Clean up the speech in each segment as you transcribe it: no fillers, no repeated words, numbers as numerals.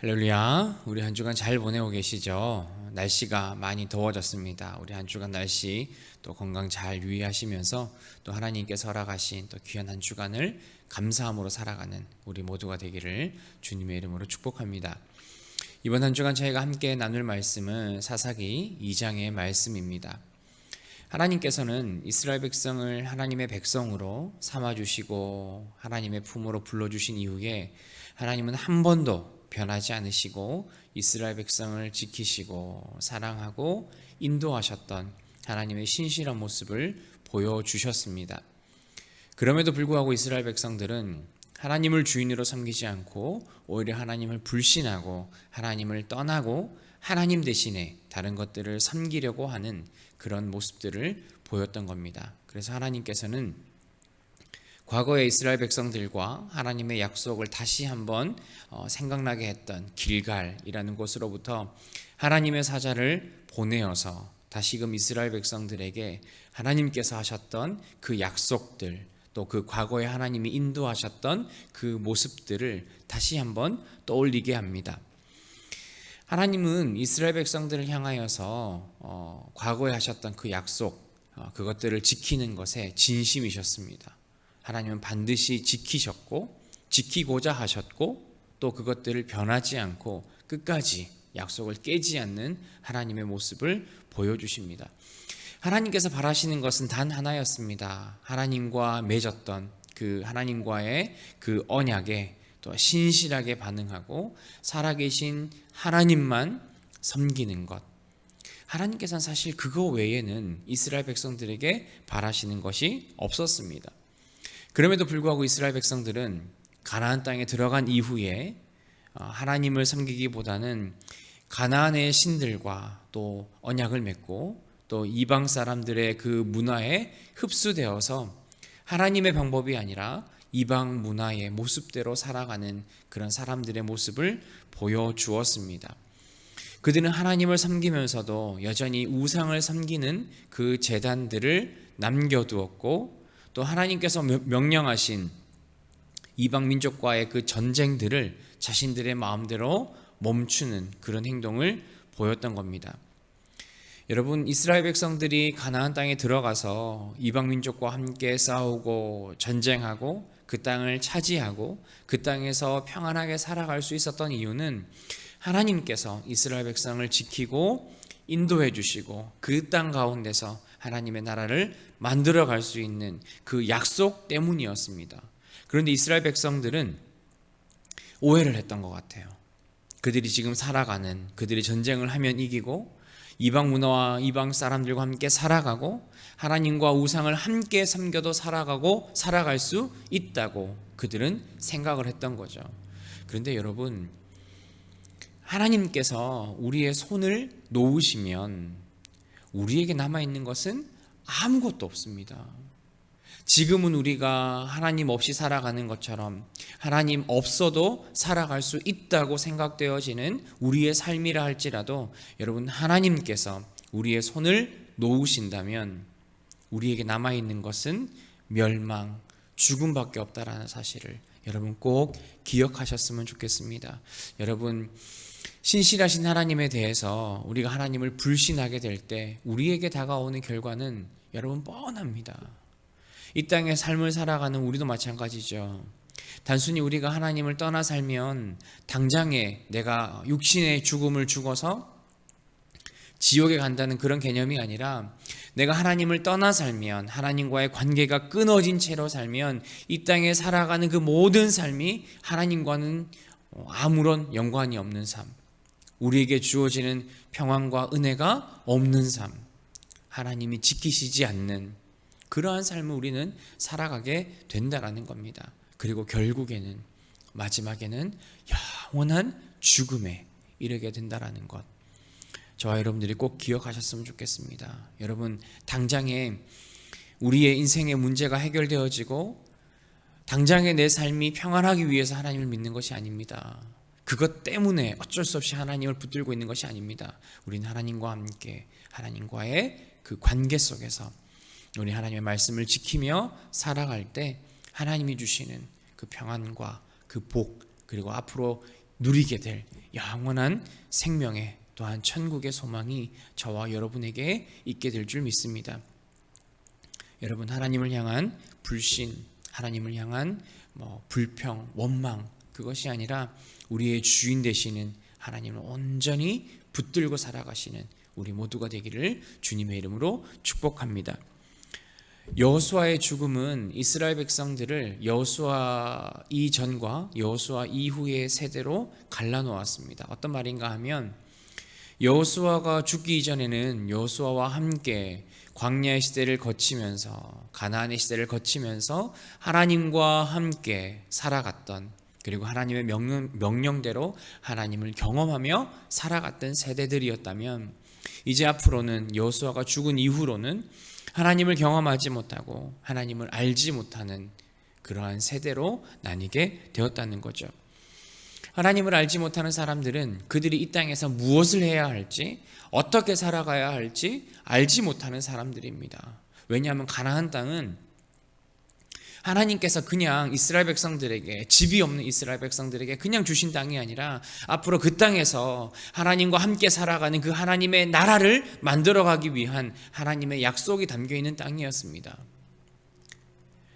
할렐루야. 우리 한 주간 잘 보내고 계시죠? 날씨가 많이 더워졌습니다. 우리 한 주간 날씨 또 건강 잘 유의하시면서 또 하나님께서 허락하신 또 귀한 한 주간을 감사함으로 살아가는 우리 모두가 되기를 주님의 이름으로 축복합니다. 이번 한 주간 저희가 함께 나눌 말씀은 사사기 2장의 말씀입니다. 하나님께서는 이스라엘 백성을 하나님의 백성으로 삼아주시고 하나님의 품으로 불러주신 이후에 하나님은 한 번도 변하지 않으시고 이스라엘 백성을 지키시고 사랑하고 인도하셨던 하나님의 신실한 모습을 보여주셨습니다. 그럼에도 불구하고 이스라엘 백성들은 하나님을 주인으로 섬기지 않고 오히려 하나님을 불신하고 하나님을 떠나고 하나님 대신에 다른 것들을 섬기려고 하는 그런 모습들을 보였던 겁니다. 그래서 하나님께서는 과거의 이스라엘 백성들과 하나님의 약속을 다시 한번 생각나게 했던 길갈이라는 곳으로부터 하나님의 사자를 보내어서 다시금 이스라엘 백성들에게 하나님께서 하셨던 그 약속들, 또 그 과거에 하나님이 인도하셨던 그 모습들을 다시 한번 떠올리게 합니다. 하나님은 이스라엘 백성들을 향하여서 과거에 하셨던 그 약속, 그것들을 지키는 것에 진심이셨습니다. 하나님은 반드시 지키셨고 지키고자 하셨고 또 그것들을 변하지 않고 끝까지 약속을 깨지 않는 하나님의 모습을 보여주십니다. 하나님께서 바라시는 것은 단 하나였습니다. 하나님과 맺었던 그 하나님과의 그 언약에 또 신실하게 반응하고 살아계신 하나님만 섬기는 것. 하나님께서는 사실 그거 외에는 이스라엘 백성들에게 바라시는 것이 없었습니다. 그럼에도 불구하고 이스라엘 백성들은 가나안 땅에 들어간 이후에 하나님을 섬기기보다는 가나안의 신들과 또 언약을 맺고 또 이방 사람들의 그 문화에 흡수되어서 하나님의 방법이 아니라 이방 문화의 모습대로 살아가는 그런 사람들의 모습을 보여주었습니다. 그들은 하나님을 섬기면서도 여전히 우상을 섬기는 그 제단들을 남겨두었고 또 하나님께서 명령하신 이방 민족과의 그 전쟁들을 자신들의 마음대로 멈추는 그런 행동을 보였던 겁니다. 여러분, 이스라엘 백성들이 가나안 땅에 들어가서 이방 민족과 함께 싸우고 전쟁하고 그 땅을 차지하고 그 땅에서 평안하게 살아갈 수 있었던 이유는 하나님께서 이스라엘 백성을 지키고 인도해 주시고 그 땅 가운데서 하나님의 나라를 만들어 갈 수 있는 그 약속 때문이었습니다. 그런데 이스라엘 백성들은 오해를 했던 것 같아요. 그들이 지금 살아가는, 그들이 전쟁을 하면 이기고 이방 문화와 이방 사람들과 함께 살아가고 하나님과 우상을 함께 섬겨도 살아가고 살아갈 수 있다고 그들은 생각을 했던 거죠. 그런데 여러분, 하나님께서 우리의 손을 놓으시면 우리에게 남아있는 것은 아무것도 없습니다. 지금은 우리가 하나님 없이 살아가는 것처럼 하나님 없어도 살아갈 수 있다고 생각되어지는 우리의 삶이라 할지라도 여러분, 하나님께서 우리의 손을 놓으신다면 우리에게 남아있는 것은 멸망, 죽음밖에 없다라는 사실을 여러분 꼭 기억하셨으면 좋겠습니다. 여러분, 신실하신 하나님에 대해서 우리가 하나님을 불신하게 될 때 우리에게 다가오는 결과는 여러분 뻔합니다. 이 땅의 삶을 살아가는 우리도 마찬가지죠. 단순히 우리가 하나님을 떠나 살면 당장에 내가 육신의 죽음을 죽어서 지옥에 간다는 그런 개념이 아니라 내가 하나님을 떠나 살면, 하나님과의 관계가 끊어진 채로 살면 이 땅에 살아가는 그 모든 삶이 하나님과는 아무런 연관이 없는 삶, 우리에게 주어지는 평안과 은혜가 없는 삶, 하나님이 지키시지 않는 그러한 삶을 우리는 살아가게 된다라는 겁니다. 그리고 결국에는 마지막에는 영원한 죽음에 이르게 된다라는 것, 저와 여러분들이 꼭 기억하셨으면 좋겠습니다. 여러분, 당장에 우리의 인생의 문제가 해결되어지고 당장에 내 삶이 평안하기 위해서 하나님을 믿는 것이 아닙니다. 그것 때문에 어쩔 수 없이 하나님을 붙들고 있는 것이 아닙니다. 우리는 하나님과 함께 하나님과의 그 관계 속에서 우리 하나님의 말씀을 지키며 살아갈 때 하나님이 주시는 그 평안과 그 복, 그리고 앞으로 누리게 될 영원한 생명의 또한 천국의 소망이 저와 여러분에게 있게 될 줄 믿습니다. 여러분, 하나님을 향한 불신, 하나님을 향한 불평, 원망, 그것이 아니라 우리의 주인 되시는 하나님을 온전히 붙들고 살아가시는 우리 모두가 되기를 주님의 이름으로 축복합니다. 여호수아의 죽음은 이스라엘 백성들을 여호수아 이전과 여호수아 이후의 세대로 갈라놓았습니다. 어떤 말인가 하면 여호수아가 죽기 이전에는 여호수아와 함께 광야의 시대를 거치면서 가나안의 시대를 거치면서 하나님과 함께 살아갔던, 그리고 하나님의 명령대로 하나님을 경험하며 살아갔던 세대들이었다면, 이제 앞으로는 여호수아가 죽은 이후로는 하나님을 경험하지 못하고 하나님을 알지 못하는 그러한 세대로 나뉘게 되었다는 거죠. 하나님을 알지 못하는 사람들은 그들이 이 땅에서 무엇을 해야 할지, 어떻게 살아가야 할지 알지 못하는 사람들입니다. 왜냐하면 가나안 땅은 하나님께서 그냥 이스라엘 백성들에게, 집이 없는 이스라엘 백성들에게 그냥 주신 땅이 아니라 앞으로 그 땅에서 하나님과 함께 살아가는 그 하나님의 나라를 만들어가기 위한 하나님의 약속이 담겨있는 땅이었습니다.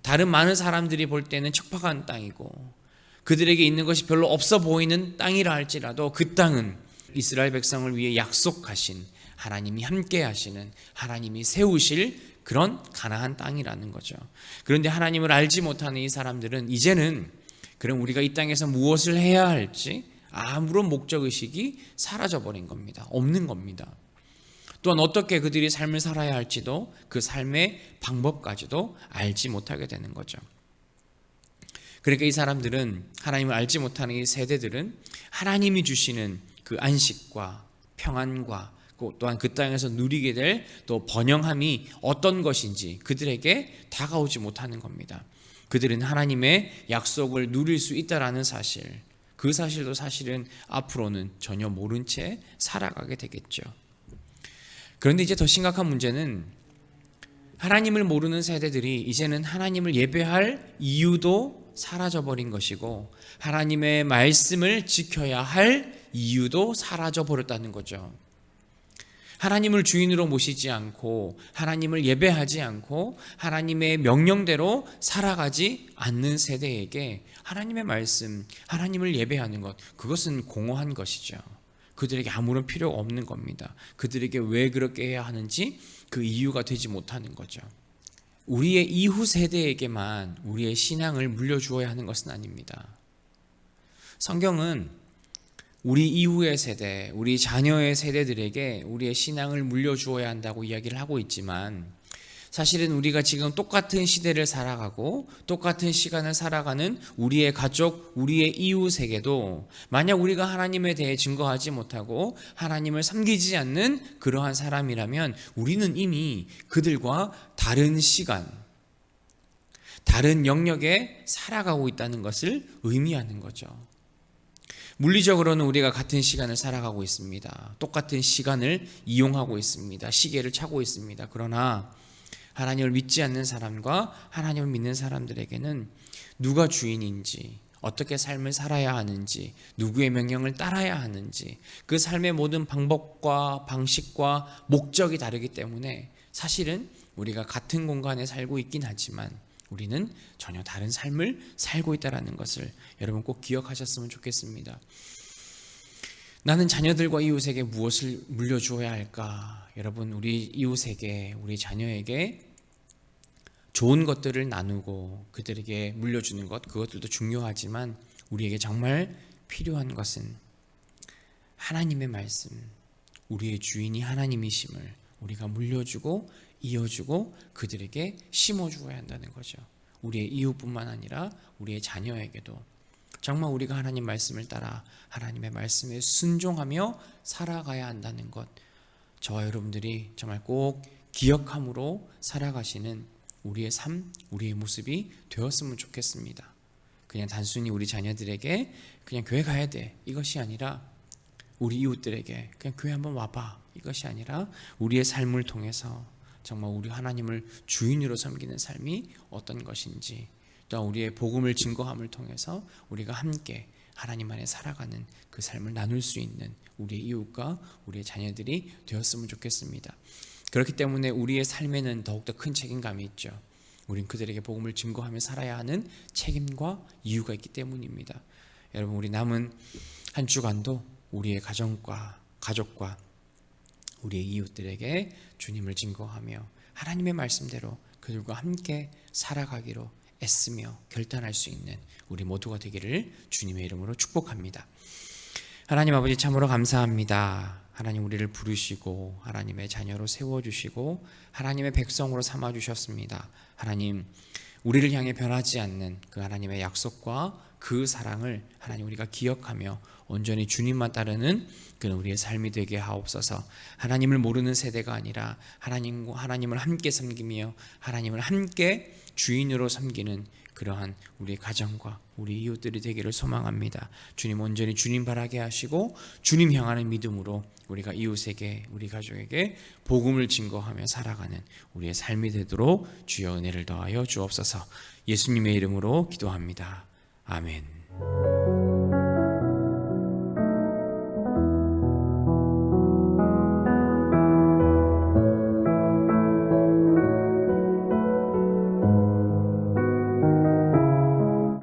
다른 많은 사람들이 볼 때는 척박한 땅이고 그들에게 있는 것이 별로 없어 보이는 땅이라 할지라도 그 땅은 이스라엘 백성을 위해 약속하신, 하나님이 함께 하시는, 하나님이 세우실 그런 가나안 땅이라는 거죠. 그런데 하나님을 알지 못하는 이 사람들은 이제는 그럼 우리가 이 땅에서 무엇을 해야 할지 아무런 목적의식이 사라져버린 겁니다. 없는 겁니다. 또한 어떻게 그들이 삶을 살아야 할지도, 그 삶의 방법까지도 알지 못하게 되는 거죠. 그러니까 이 사람들은, 하나님을 알지 못하는 이 세대들은 하나님이 주시는 그 안식과 평안과 또한 그 땅에서 누리게 될 또 번영함이 어떤 것인지 그들에게 다가오지 못하는 겁니다. 그들은 하나님의 약속을 누릴 수 있다라는 사실, 그 사실도 사실은 앞으로는 전혀 모른 채 살아가게 되겠죠. 그런데 이제 더 심각한 문제는 하나님을 모르는 세대들이 이제는 하나님을 예배할 이유도 사라져버린 것이고, 하나님의 말씀을 지켜야 할 이유도 사라져버렸다는 거죠. 하나님을 주인으로 모시지 않고 하나님을 예배하지 않고 하나님의 명령대로 살아가지 않는 세대에게 하나님의 말씀, 하나님을 예배하는 것, 그것은 공허한 것이죠. 그들에게 아무런 필요가 없는 겁니다. 그들에게 왜 그렇게 해야 하는지 그 이유가 되지 못하는 거죠. 우리의 이후 세대에게만 우리의 신앙을 물려주어야 하는 것은 아닙니다. 성경은 우리 이후의 세대, 우리 자녀의 세대들에게 우리의 신앙을 물려주어야 한다고 이야기를 하고 있지만, 사실은 우리가 지금 똑같은 시대를 살아가고 똑같은 시간을 살아가는 우리의 가족, 우리의 이웃에게도 만약 우리가 하나님에 대해 증거하지 못하고 하나님을 섬기지 않는 그러한 사람이라면 우리는 이미 그들과 다른 시간, 다른 영역에 살아가고 있다는 것을 의미하는 거죠. 물리적으로는 우리가 같은 시간을 살아가고 있습니다. 똑같은 시간을 이용하고 있습니다. 시계를 차고 있습니다. 그러나 하나님을 믿지 않는 사람과 하나님을 믿는 사람들에게는 누가 주인인지, 어떻게 삶을 살아야 하는지, 누구의 명령을 따라야 하는지, 그 삶의 모든 방법과 방식과 목적이 다르기 때문에 사실은 우리가 같은 공간에 살고 있긴 하지만 우리는 전혀 다른 삶을 살고 있다는 것을 여러분 꼭 기억하셨으면 좋겠습니다. 나는 자녀들과 이웃에게 무엇을 물려주어야 할까? 여러분, 우리 이웃에게, 우리 자녀에게 좋은 것들을 나누고 그들에게 물려주는 것, 그것들도 중요하지만 우리에게 정말 필요한 것은 하나님의 말씀, 우리의 주인이 하나님이심을 우리가 물려주고 이어주고 그들에게 심어주어야 한다는 거죠. 우리의 이웃뿐만 아니라 우리의 자녀에게도 정말 우리가 하나님 말씀을 따라 하나님의 말씀에 순종하며 살아가야 한다는 것, 저와 여러분들이 정말 꼭 기억함으로 살아가시는 우리의 삶, 우리의 모습이 되었으면 좋겠습니다. 그냥 단순히 우리 자녀들에게 그냥 교회 가야 돼, 이것이 아니라 우리 이웃들에게 그냥 교회 한번 와봐, 이것이 아니라 우리의 삶을 통해서 정말 우리 하나님을 주인으로 섬기는 삶이 어떤 것인지, 또 우리의 복음을 증거함을 통해서 우리가 함께 하나님 안에 살아가는 그 삶을 나눌 수 있는 우리의 이웃과 우리의 자녀들이 되었으면 좋겠습니다. 그렇기 때문에 우리의 삶에는 더욱더 큰 책임감이 있죠. 우린 그들에게 복음을 증거하며 살아야 하는 책임과 이유가 있기 때문입니다. 여러분, 우리 남은 한 주간도 우리의 가족과 우리의 이웃들에게 주님을 증거하며 하나님의 말씀대로 그들과 함께 살아가기로 애쓰며 결단할 수 있는 우리 모두가 되기를 주님의 이름으로 축복합니다. 하나님 아버지, 참으로 감사합니다. 하나님, 우리를 부르시고 하나님의 자녀로 세워주시고 하나님의 백성으로 삼아주셨습니다. 하나님, 우리를 향해 변하지 않는 그 하나님의 약속과 그 사랑을 하나님 우리가 기억하며 온전히 주님만 따르는 그런 우리의 삶이 되게 하옵소서. 하나님을 모르는 세대가 아니라 하나님을 함께 섬기며 하나님을 함께 주인으로 섬기는 그러한 우리 가정과 우리 이웃들이 되기를 소망합니다. 주님, 온전히 주님 바라게 하시고 주님 향하는 믿음으로 우리가 이웃에게, 우리 가족에게 복음을 증거하며 살아가는 우리의 삶이 되도록 주여 은혜를 더하여 주옵소서. 예수님의 이름으로 기도합니다. 아멘.